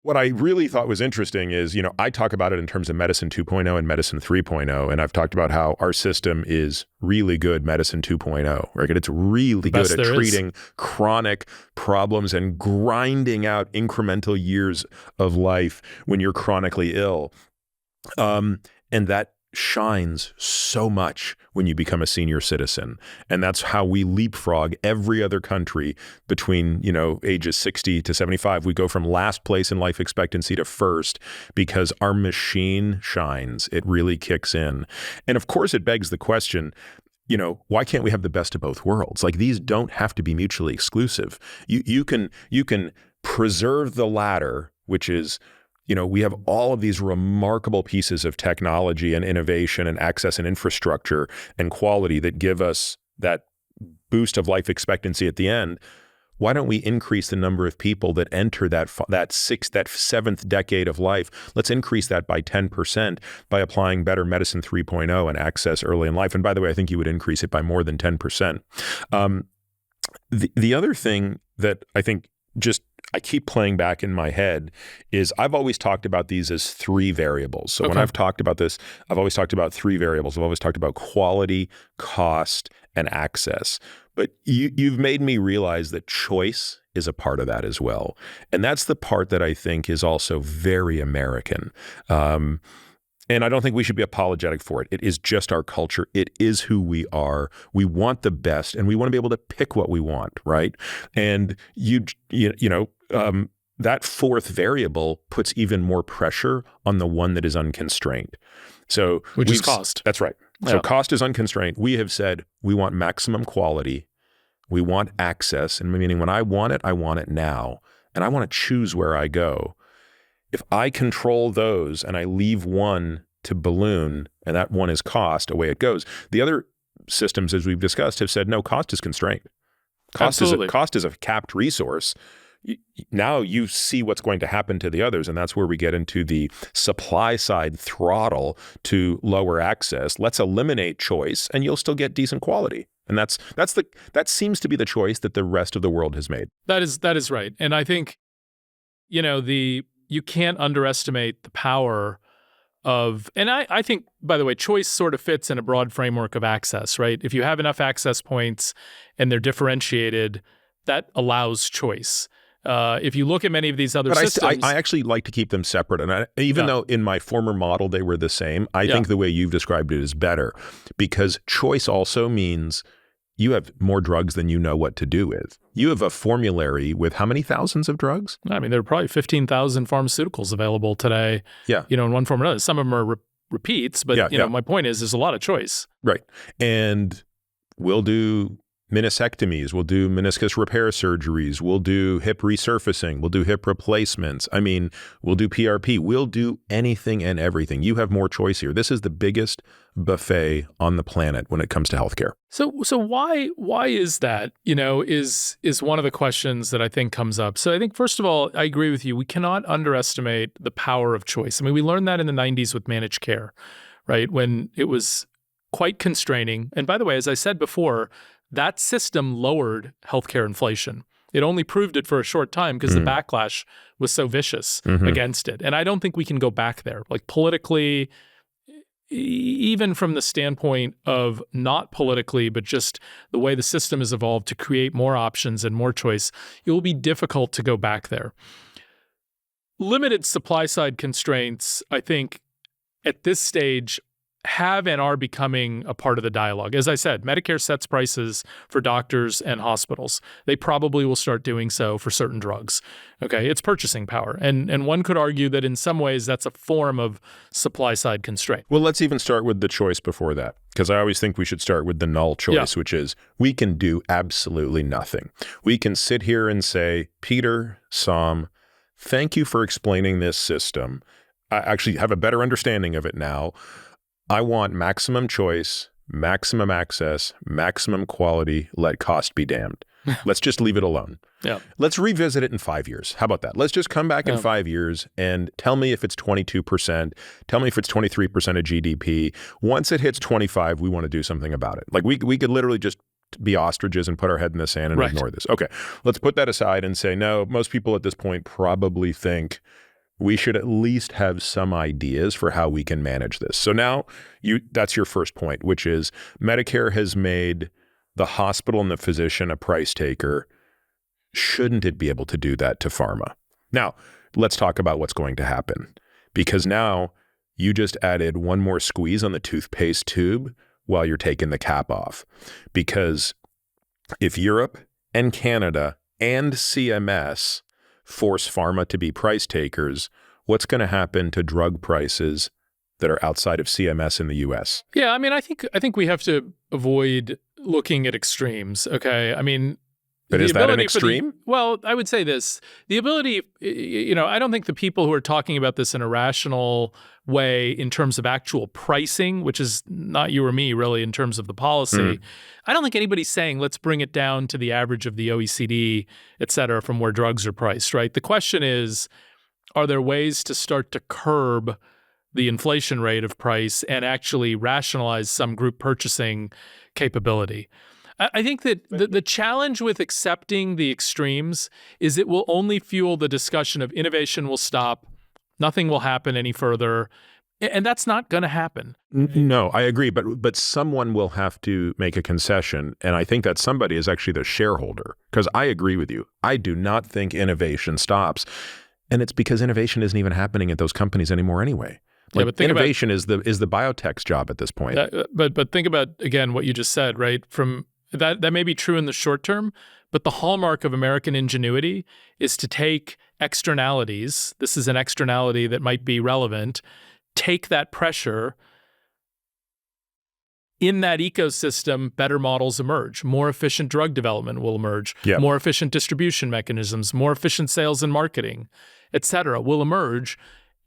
What I really thought was interesting is, I talk about it in terms of medicine 2.0 and medicine 3.0, and I've talked about how our system is really good medicine 2.0, right? It's really good at treating chronic problems and grinding out incremental years of life when you're chronically ill. And that shines so much when you become a senior citizen. And that's how we leapfrog every other country between, ages 60 to 75. We go from last place in life expectancy to first because our machine shines. It really kicks in. And of course, it begs the question, why can't we have the best of both worlds? Like, these don't have to be mutually exclusive. You can preserve the latter, which is, we have all of these remarkable pieces of technology and innovation and access and infrastructure and quality that give us that boost of life expectancy at the end. Why don't we increase the number of people that enter that seventh decade of life? Let's increase that by 10% by applying better medicine 3.0 and access early in life. And by the way, I think you would increase it by more than 10%. The other thing that I think I keep playing back in my head is I've always talked about these as three variables. So when I've talked about this, I've always talked about three variables. I've always talked about quality, cost, and access. But you've made me realize that choice is a part of that as well. And that's the part that I think is also very American. And I don't think we should be apologetic for it. It is just our culture. It is who we are. We want the best, and we want to be able to pick what we want, right? And that fourth variable puts even more pressure on the one that is unconstrained. Which is cost. That's right. Yeah. So cost is unconstrained. We have said we want maximum quality. We want access, and meaning when I want it now, and I want to choose where I go. If I control those and I leave one to balloon, and that one is cost, away it goes. The other systems, as we've discussed, have said, no, cost is constrained. Cost is a capped resource. Now you see what's going to happen to the others, and that's where we get into the supply side throttle to lower access. Let's eliminate choice, and you'll still get decent quality. And that seems to be the choice that the rest of the world has made. That is right. And I think, you can't underestimate the power of, and I think, by the way, choice sort of fits in a broad framework of access, right? If you have enough access points and they're differentiated, that allows choice. If you look at many of these other systems. I actually like to keep them separate. And even though in my former model they were the same, I think the way you've described it is better, because choice also means you have more drugs than you know what to do with. You have a formulary with how many thousands of drugs? I mean, there are probably 15,000 pharmaceuticals available today, in one form or another. Some of them are repeats, but my point is there's a lot of choice. Right. And we'll do meniscectomies, we'll do meniscus repair surgeries, we'll do hip resurfacing, we'll do hip replacements. I mean, we'll do PRP, we'll do anything and everything. You have more choice here. This is the biggest buffet on the planet when it comes to healthcare. So why is that? Is one of the questions that I think comes up. So I think, first of all, I agree with you. We cannot underestimate the power of choice. I mean, we learned that in the 90s with managed care, right? When it was quite constraining. And by the way, as I said before, that system lowered healthcare inflation. It only proved it for a short time because the backlash was so vicious against it. And I don't think we can go back there. Like, politically, even from the standpoint of not politically, but just the way the system has evolved to create more options and more choice, it will be difficult to go back there. Limited supply side constraints, I think, at this stage have and are becoming a part of the dialogue. As I said, Medicare sets prices for doctors and hospitals. They probably will start doing so for certain drugs. Okay, it's purchasing power. And one could argue that in some ways that's a form of supply side constraint. Well, let's even start with the choice before that, because I always think we should start with the null choice, which is we can do absolutely nothing. We can sit here and say, Peter, Saum, thank you for explaining this system. I actually have a better understanding of it now. I want maximum choice, maximum access, maximum quality, let cost be damned. Let's just leave it alone. Let's revisit it in 5 years. How about that? Let's just come back in 5 years and tell me if it's 22%, tell me if it's 23% of GDP. Once it hits 25, we want to do something about it. Like we could literally just be ostriches and put our head in the sand and ignore this. Okay, let's put that aside and say, no, most people at this point probably think we should at least have some ideas for how we can manage this. So now that's your first point, which is Medicare has made the hospital and the physician a price taker. Shouldn't it be able to do that to pharma? Now, let's talk about what's going to happen, because now you just added one more squeeze on the toothpaste tube while you're taking the cap off. Because if Europe and Canada and CMS force pharma to be price takers, what's going to happen to drug prices that are outside of CMS in the US? Yeah, I mean, I think we have to avoid looking at extremes, okay? I mean, but is that an extreme? Well, I would say this. The ability, I don't think the people who are talking about this in a rational way in terms of actual pricing, which is not you or me really in terms of the policy, I don't think anybody's saying let's bring it down to the average of the OECD, et cetera, from where drugs are priced, right? The question is, are there ways to start to curb the inflation rate of price and actually rationalize some group purchasing capability? I think that the challenge with accepting the extremes is it will only fuel the discussion of innovation will stop, nothing will happen any further, and that's not going to happen. No, I agree, but someone will have to make a concession, and I think that somebody is actually the shareholder, because I agree with you. I do not think innovation stops, and it's because innovation isn't even happening at those companies anymore anyway. Like, but innovation is the biotech's job at this point. But think about, again, what you just said, right? That may be true in the short term, but the hallmark of American ingenuity is to take externalities. This is an externality that might be relevant. Take that pressure. In that ecosystem, better models emerge. More efficient drug development will emerge. Yep. More efficient distribution mechanisms, more efficient sales and marketing, et cetera, will emerge.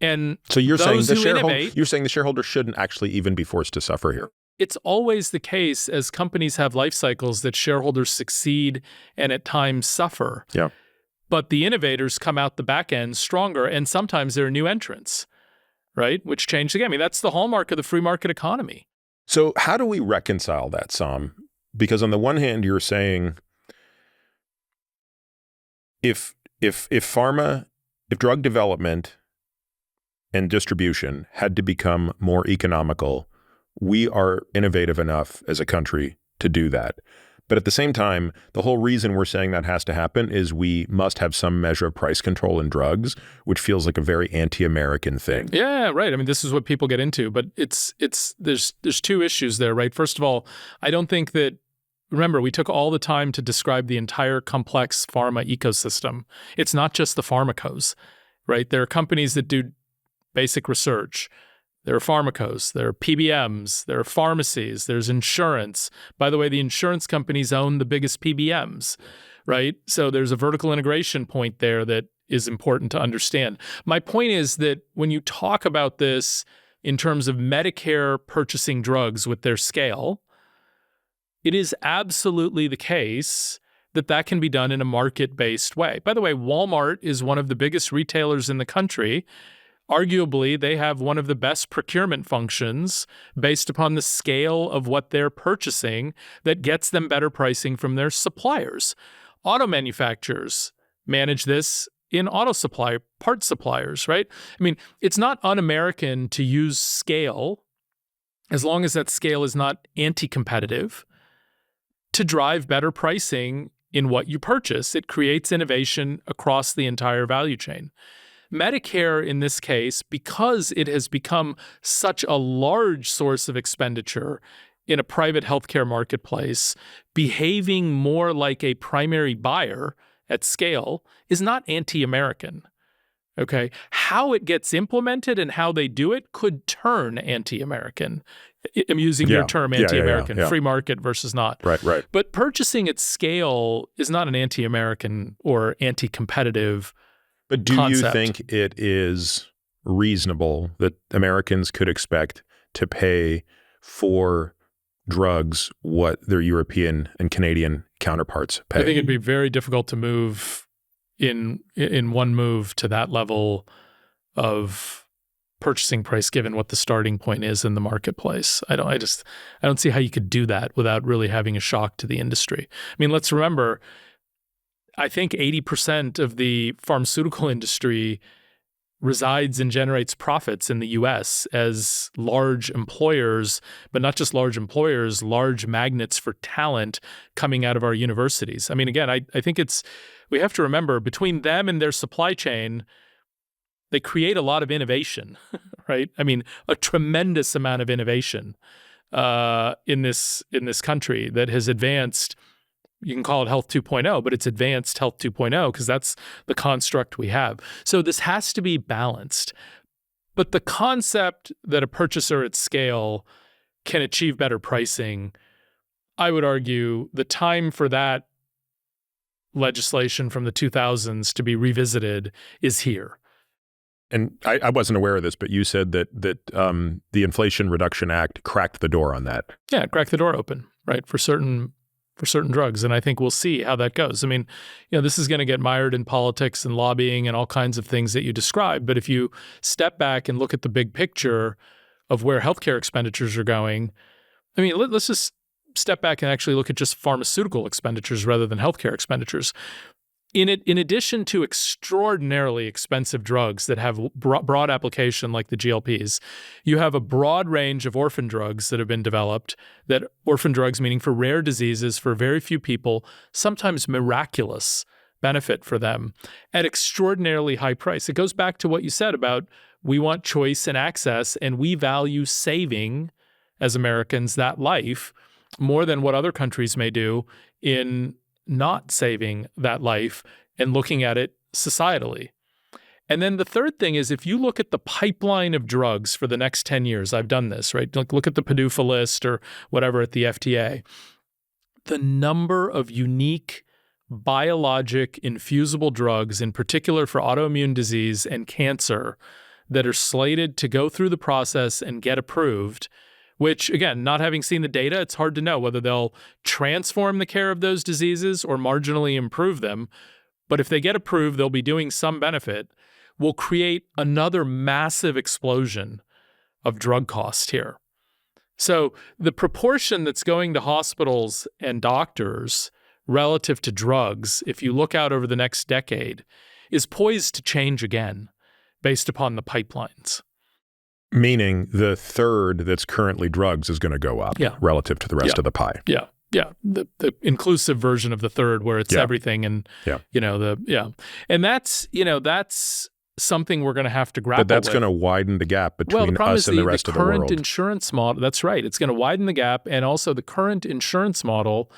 And so you're saying the shareholder shouldn't actually even be forced to suffer here. It's always the case as companies have life cycles that shareholders succeed and at times suffer. Yeah. But the innovators come out the back end stronger, and sometimes there are new entrants, right? Which change the game. I mean, that's the hallmark of the free market economy. So how do we reconcile that, Saum? Because on the one hand, you're saying if drug development and distribution had to become more economical, we are innovative enough as a country to do that. But at the same time, the whole reason we're saying that has to happen is we must have some measure of price control in drugs, which feels like a very anti-American thing. Yeah, right. I mean, this is what people get into, but there's two issues there, right? First of all, I don't think that, remember, we took all the time to describe the entire complex pharma ecosystem. It's not just the pharmacos, right? There are companies that do basic research. There are pharmacos, there are PBMs, there are pharmacies, there's insurance. By the way, the insurance companies own the biggest PBMs, right? So there's a vertical integration point there that is important to understand. My point is that when you talk about this in terms of Medicare purchasing drugs with their scale, it is absolutely the case that can be done in a market-based way. By the way, Walmart is one of the biggest retailers in the country. Arguably, they have one of the best procurement functions based upon the scale of what they're purchasing that gets them better pricing from their suppliers. Auto manufacturers manage this in auto supply, part suppliers, right? I mean, it's not un-American to use scale, as long as that scale is not anti-competitive, to drive better pricing in what you purchase. It creates innovation across the entire value chain. Medicare, in this case, because it has become such a large source of expenditure in a private healthcare marketplace, behaving more like a primary buyer at scale is not anti-American. Okay? How it gets implemented and how they do it could turn anti-American. I'm using your term, anti-American, free market versus not. Right. But purchasing at scale is not an anti-American or anti-competitive But do concept. you think it is reasonable that Americans could expect to pay for drugs what their European and Canadian counterparts pay? I think it'd be very difficult to move in one move to that level of purchasing price given what the starting point is in the marketplace. I don't see how you could do that without really having a shock to the industry. I mean, let's remember, I think 80% of the pharmaceutical industry resides and generates profits in the US as large employers, but not just large employers, large magnets for talent coming out of our universities. I mean, again, I think we have to remember between them and their supply chain, they create a lot of innovation, right? I mean, a tremendous amount of innovation in this country that has advanced. You can call it Health 2.0, but it's advanced Health 2.0 because that's the construct we have. So this has to be balanced. But the concept that a purchaser at scale can achieve better pricing, I would argue the time for that legislation from the 2000s to be revisited is here. And I wasn't aware of this, but you said that the Inflation Reduction Act cracked the door on that. Yeah, it cracked the door open, right, for certain drugs. And I think we'll see how that goes. I mean, this is going to get mired in politics and lobbying and all kinds of things that you described. But if you step back and look at the big picture of where healthcare expenditures are going, I mean, let's just step back and actually look at just pharmaceutical expenditures rather than healthcare expenditures. In addition to extraordinarily expensive drugs that have broad application like the GLPs, you have a broad range of orphan drugs that have been developed, that orphan drugs meaning for rare diseases for very few people, sometimes miraculous benefit for them at extraordinarily high price. It goes back to what you said about we want choice and access, and we value saving, as Americans, that life more than what other countries may do in not saving that life and looking at it societally. And then the third thing is if you look at the pipeline of drugs for the next 10 years, I've done this, right? Look at the PDUFA list or whatever at the FDA. The number of unique biologic infusible drugs, in particular for autoimmune disease and cancer, that are slated to go through the process and get approved, which, again, not having seen the data, it's hard to know whether they'll transform the care of those diseases or marginally improve them. But if they get approved, they'll be doing some benefit, will create another massive explosion of drug cost here. So the proportion that's going to hospitals and doctors relative to drugs, if you look out over the next decade, is poised to change again based upon the pipelines. Meaning the third that's currently drugs is going to go up relative to the rest of the pie. Yeah. Yeah. The inclusive version of the third where it's everything and, And that's something we're going to have to grapple with. But that's going to widen the gap between us and the rest of the world. The current insurance model, that's right. It's going to widen the gap. And also the current insurance model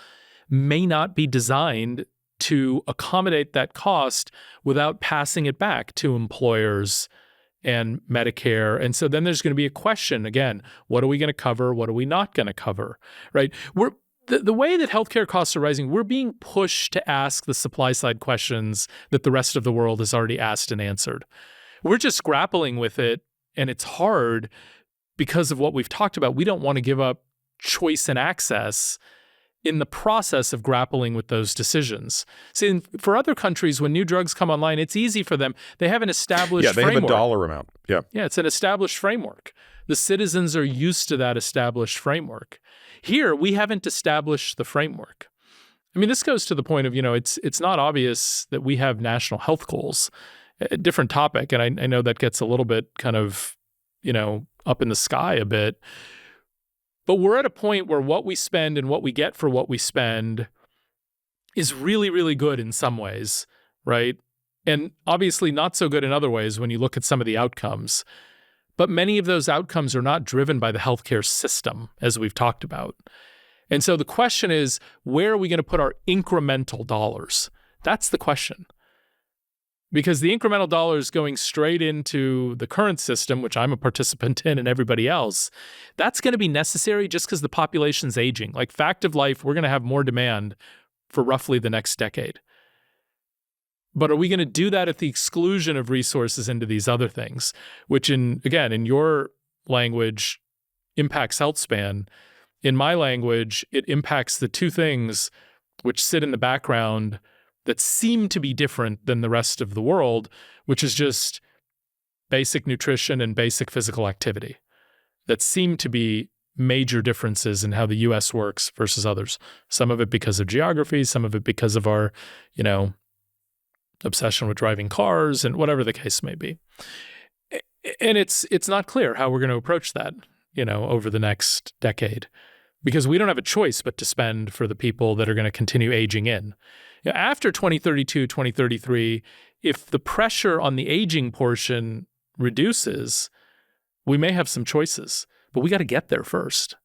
may not be designed to accommodate that cost without passing it back to employers and Medicare. And so then there's going to be a question, again, what are we going to cover? What are we not going to cover, right? The way that healthcare costs are rising, we're being pushed to ask the supply side questions that the rest of the world has already asked and answered. We're just grappling with it, and it's hard because of what we've talked about. We don't want to give up choice and access in the process of grappling with those decisions. See, for other countries, when new drugs come online, it's easy for them. They have an established framework. Yeah, they have a dollar amount. Yeah, it's an established framework. The citizens are used to that established framework. Here, we haven't established the framework. I mean, this goes to the point of, it's not obvious that we have national health goals. A different topic, and I know that gets a little bit kind of, up in the sky a bit. But we're at a point where what we spend and what we get for what we spend is really, really good in some ways, right? And obviously not so good in other ways when you look at some of the outcomes. But many of those outcomes are not driven by the healthcare system, as we've talked about. And so the question is, where are we going to put our incremental dollars? That's the question. Because the incremental dollars going straight into the current system, which I'm a participant in and everybody else, that's going to be necessary just because the population's aging. Like fact of life, we're going to have more demand for roughly the next decade. But are we going to do that at the exclusion of resources into these other things, which in your language, impacts healthspan. In my language, it impacts the two things which sit in the background that seem to be different than the rest of the world, which is just basic nutrition and basic physical activity that seem to be major differences in how the U.S. works versus others. Some of it because of geography, some of it because of our, obsession with driving cars and whatever the case may be. And it's not clear how we're going to approach that, over the next decade, because we don't have a choice but to spend for the people that are going to continue aging in. After 2032, 2033, if the pressure on the aging portion reduces, we may have some choices, but we got to get there first.